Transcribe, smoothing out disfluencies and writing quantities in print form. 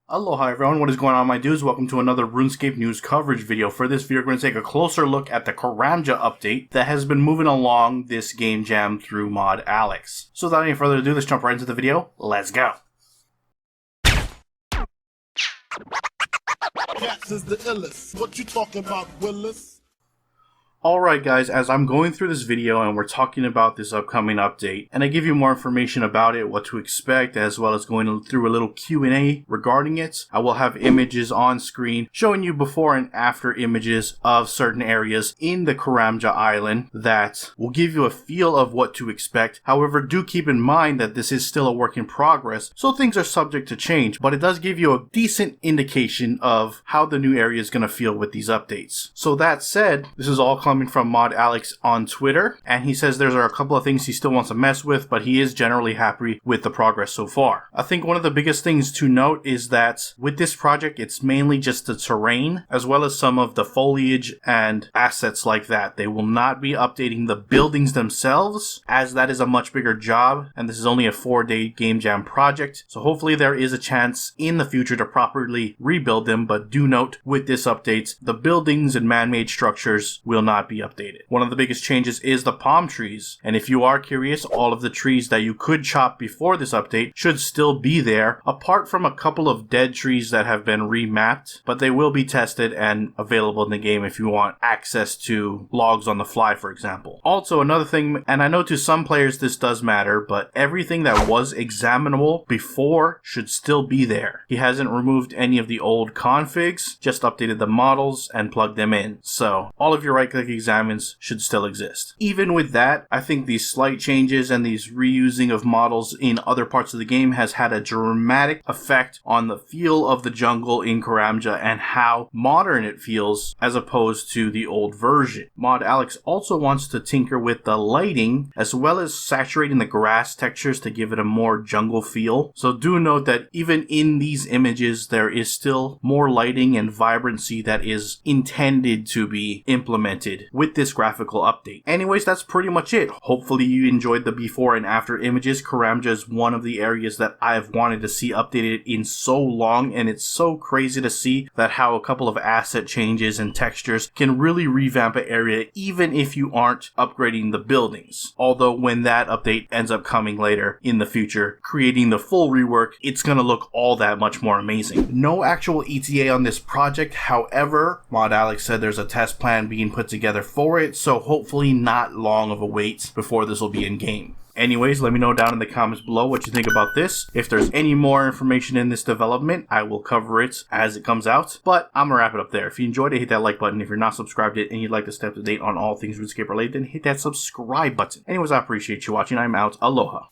Aloha everyone, what is going on my dudes? Welcome to another RuneScape news coverage video. For this video, we're going to take a closer look at the Karamja update that has been moving along this game jam through Mod Alex. So without any further ado, let's jump right into the video. Let's go! Cats is the illest. What you talking about, Willis? Alright guys, as I'm going through this video and we're talking about this upcoming update, and I give you more information about it, what to expect, as well as going through a little Q&A regarding it, I will have images on screen showing you before and after images of certain areas in the Karamja Island that will give you a feel of what to expect. However, do keep in mind that this is still a work in progress, so things are subject to change, but it does give you a decent indication of how the new area is going to feel with these updates. So that said, this is all coming from Mod Alex on Twitter, and he says there are a couple of things he still wants to mess with, but he is generally happy with the progress so far. I think one of the biggest things to note is that with this project, it's mainly just the terrain, as well as some of the foliage and assets like that. They will not be updating the buildings themselves, as that is a much bigger job, and this is only a 4-day game jam project, so hopefully there is a chance in the future to properly rebuild them, but do note with this update, the buildings and man-made structures will not be updated. One of the biggest changes is the palm trees, and if you are curious, all of the trees that you could chop before this update should still be there, apart from a couple of dead trees that have been remapped, but they will be tested and available in the game if you want access to logs on the fly, for example. Also, another thing, and I know to some players this does matter, but everything that was examinable before should still be there. He hasn't removed any of the old configs, just updated the models and plugged them in, so all of your right-click examines should still exist. Even with that, I think these slight changes and these reusing of models in other parts of the game has had a dramatic effect on the feel of the jungle in Karamja and how modern it feels as opposed to the old version. Mod Alex also wants to tinker with the lighting as well as saturating the grass textures to give it a more jungle feel. So do note that even in these images there is still more lighting and vibrancy that is intended to be implemented with this graphical update. Anyways, that's pretty much it. Hopefully you enjoyed the before and after images. Karamja is one of the areas that I've wanted to see updated in so long, and it's so crazy to see that how a couple of asset changes and textures can really revamp an area even if you aren't upgrading the buildings. Although when that update ends up coming later in the future, creating the full rework, it's gonna look all that much more amazing. No actual ETA on this project, however, Mod Alex said there's a test plan being put together for it, so hopefully not long of a wait before this will be in game. Anyways, let me know down in the comments below what you think about this. If there's any more information in this development, I will cover it as it comes out. But I'm gonna wrap it up there. If you enjoyed it, hit that like button. If you're not subscribed yet and you'd like to stay up to date on all things RuneScape related, then hit that subscribe button. Anyways, I appreciate you watching. I'm out. Aloha.